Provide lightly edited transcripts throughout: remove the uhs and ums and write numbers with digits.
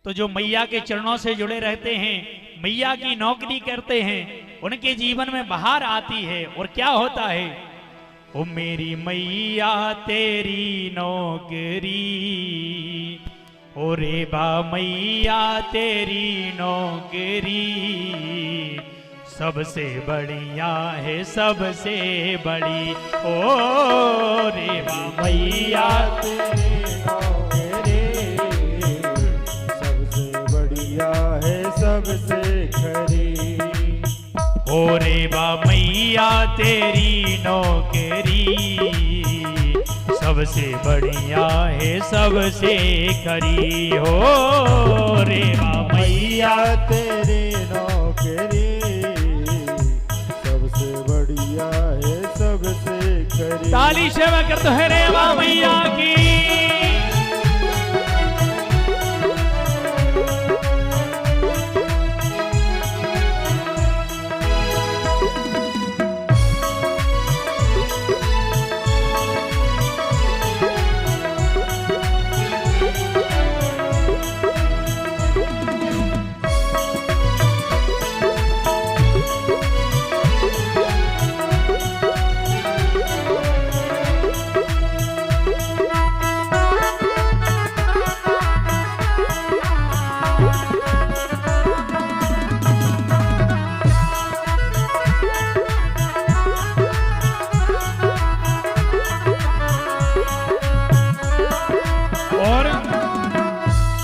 तो जो मैया के चरणों से जुड़े रहते हैं, मैया की नौकरी करते हैं, उनके जीवन में बहार आती है। और क्या होता है, ओ मेरी मैया तेरी नौकरी, ओ रे बा मैया तेरी नौकरी, सबसे बढ़िया है सबसे बड़ी। ओ रे बा मैया तेरी नौकरी सबसे बढ़िया है सबसे खरी। ओ रे बा मैया तेरी नौकरी, सबसे बढ़िया है सबसे खरी। हो रे बा मैया तेरी नौकरी सबसे बढ़िया है सबसे खरी। ताली सेवा करते हैं रे बा मैया की।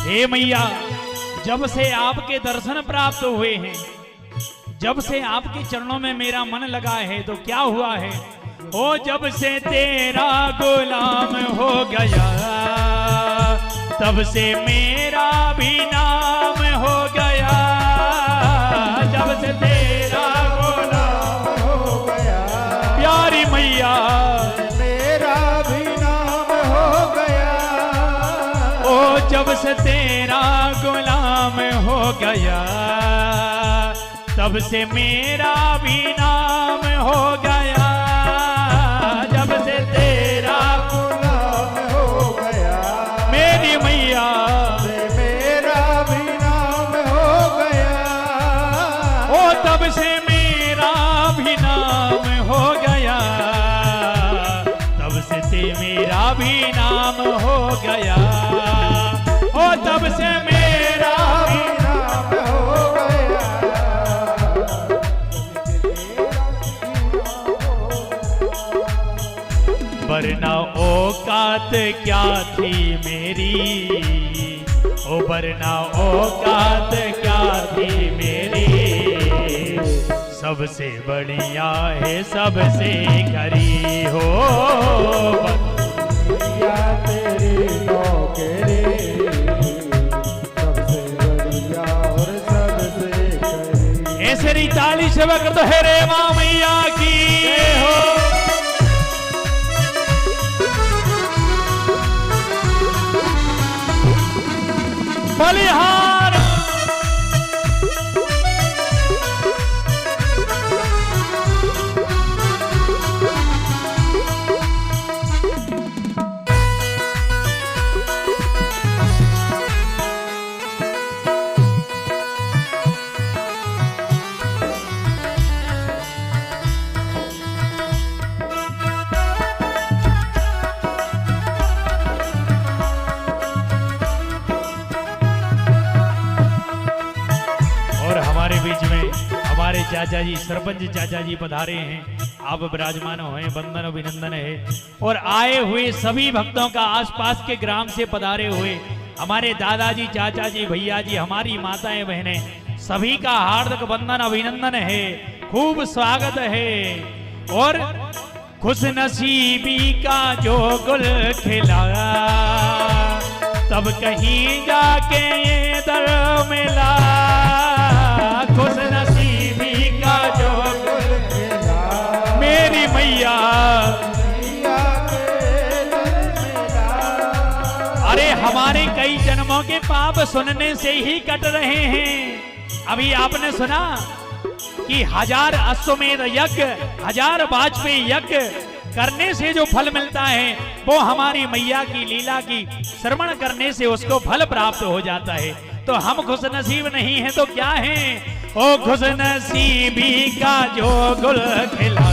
हे मैया, जब से आपके दर्शन प्राप्त हुए हैं, जब से आपके चरणों में मेरा मन लगा है, तो क्या हुआ है, ओ जब से तेरा गुलाम हो गया, तब से मेरा भी नाम हो गया। जब से तेरा गुलाम हो गया, प्यारी मैया मेरा भी नाम हो गया। ओ जब से तेरा गुलाम हो गया, तब से मेरा भी नाम हो गया। जब से तेरा गुलाम हो गया, मेरी मैया मेरा भी नाम हो गया। ओ तब से मेरा भी नाम हो गया, तब से मेरा भी नाम हो गया। ओ तब से मेरा भी नाम हो गया। वरना औकात क्या थी मेरी, ओ वरना औकात क्या थी मेरी, सबसे बढ़िया है सबसे खरी। हो या तेरी नौकरी सबसे बढ़िया और सबसे खरी। ऐसे री ताली सेवा कर दो है रे माँ मैया की हो। बलिहार बीच में हमारे चाचा जी सरपंच चाचा जी पधारे हैं, आप विराजमान हुए, वंदन अभिनंदन है। और आए हुए सभी भक्तों का आसपास के ग्राम से पधारे हुए हमारे दादाजी चाचा जी भैया जी हमारी माताएं बहनें सभी का हार्दिक वंदन अभिनंदन है, खूब स्वागत है। और खुश नसीबी का जो गुल खिला तब कहीं जाके ये दर मिला, खुश नसीबी का जो गुल खिला मेरी मैया। अरे हमारे कई जन्मों के पाप सुनने से ही कट रहे हैं। अभी आपने सुना कि 1000 अश्वमेध यज्ञ, 1000 वाजपेयी यज्ञ करने से जो फल मिलता है वो हमारी मैया की लीला की श्रवण करने से उसको फल प्राप्त हो जाता है। तो हम खुश नसीब नहीं है तो क्या है? ओ खुश नसीबी का जो गुल खिला,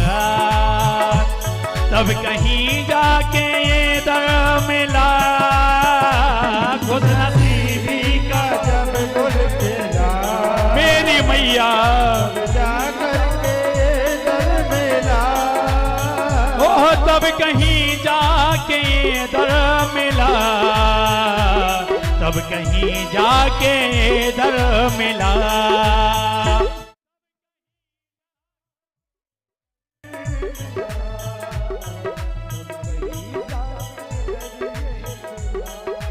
तब कहीं जाके ये दर मिला। खुश नसीबी का जब गुल खिला, मेरी मैया जाकर के ये दर मिला। ओ तब कहीं जाके ये दर मिला, तब कहीं जाके ये दर मिला।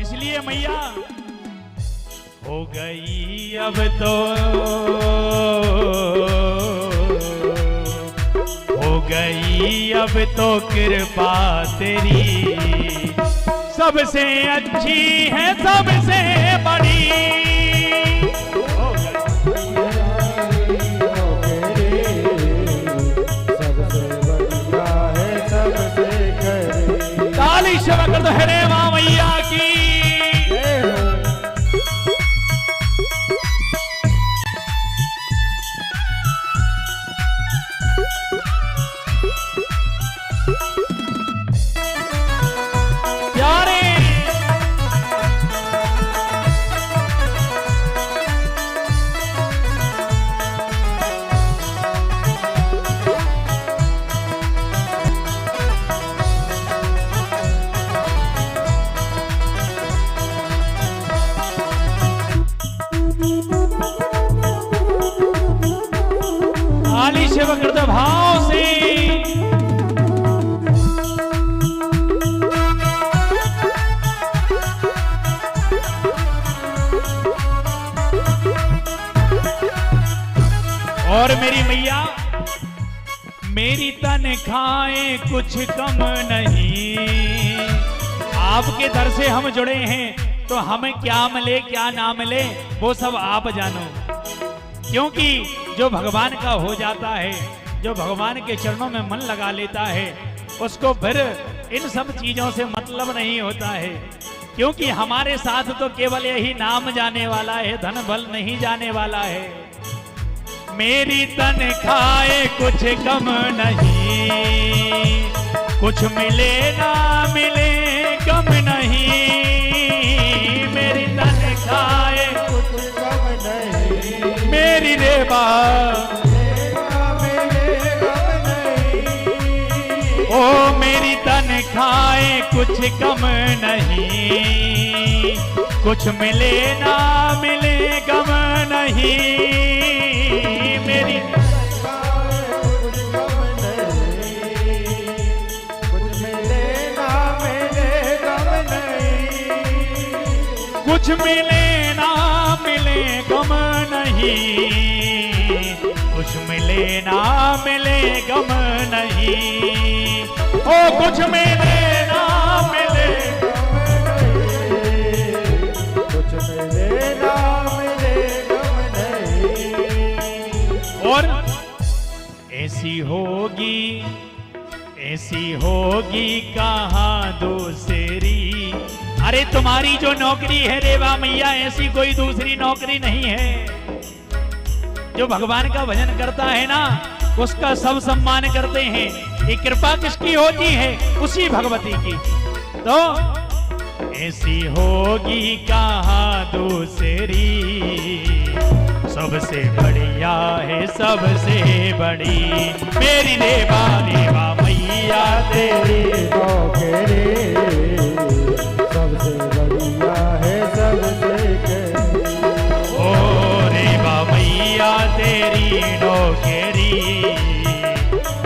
इसलिए मैया हो गई अब तो, हो गई अब तो कृपा तेरी, सबसे अच्छी है सबसे बड़ी। सबसे बढ़िया है सबसे खरी। ताली शवा कर दो हेरे माँ मैया की। प्यारे ताली शवा कर दो भाव से। और मेरी मैया मेरी तनख्वाहें कुछ कम नहीं, आपके दर से हम जुड़े हैं तो हमें क्या मिले क्या ना मिले वो सब आप जानो। क्योंकि जो भगवान का हो जाता है, जो भगवान के चरणों में मन लगा लेता है, उसको फिर इन सब चीजों से मतलब नहीं होता है। क्योंकि हमारे साथ तो केवल यही नाम जाने वाला है, धन बल नहीं जाने वाला है। मेरी तनख्वाहें कुछ कम नहीं, कुछ मिले ना मिले कम नहीं। मेरी तनख्वाहें कुछ कम नहीं, मेरी रेबा मेरे गम नहीं। ओ मेरी तनख्वाहें कुछ कम नहीं, कुछ मिले ना मिले गम नहीं। मेरी कुछ कम नहीं, कुछ मिले ना मिले गम नहीं। कुछ मिले ना मिले गम नहीं, कुछ मिले ना मिले गम नहीं। ओ कुछ मिले ना मिले, कुछ मिले ना मिले गम नहीं। और ऐसी होगी कहाँ दूसरी। अरे तुम्हारी जो नौकरी है रेवा मैया, ऐसी कोई दूसरी नौकरी नहीं है। जो भगवान का भजन करता है ना, उसका सब सम्मान करते हैं। ये कृपा किसकी होती है? उसी भगवती की। तो ऐसी होगी कहाँ दूसरी, सबसे बढ़िया है सबसे बड़ी। मेरी रेवा रेवा मैया तेरी नौकरी सबसे बढ़िया है सबसे खरी। ओ रेवा मैया तेरी नौकरी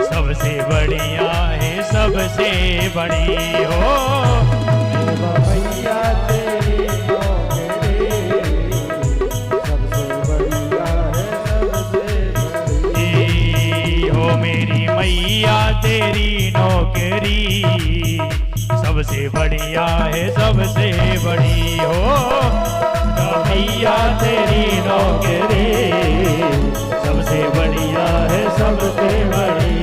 सबसे बढ़िया है सबसे बड़ी। हो रेवा मैया तेरी नौकरी सबसे बढ़िया है सबसे बड़ी। हो मेरी मैया तेरी नौकरी सबसे बढ़िया है सबसे बड़ी। हो मैया तेरी नौकरी सबसे बढ़िया है सबसे बड़ी।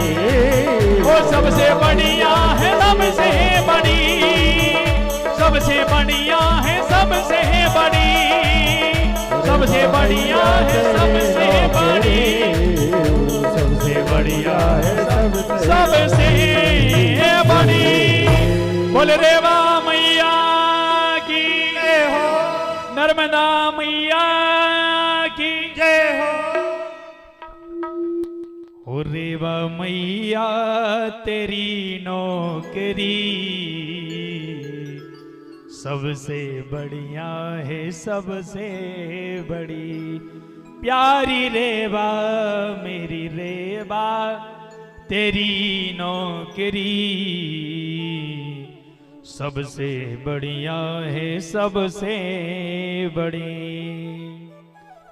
वो सबसे बढ़िया है सबसे बड़ी, सबसे बढ़िया है सबसे बड़ी। सबसे बढ़िया है सबसे बड़ी, सबसे बढ़िया है सबसे बड़ी। बोले रेवा मैया की जय हो, नर्मदा मैया की जय हो। हो रेवा मैया तेरी नौकरी सबसे बढ़िया है सबसे बड़ी। प्यारी रेवा मेरी रेवा तेरी नौकरी सबसे बढ़िया है सबसे बड़ी।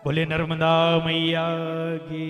बोले नर्मदा मैया की।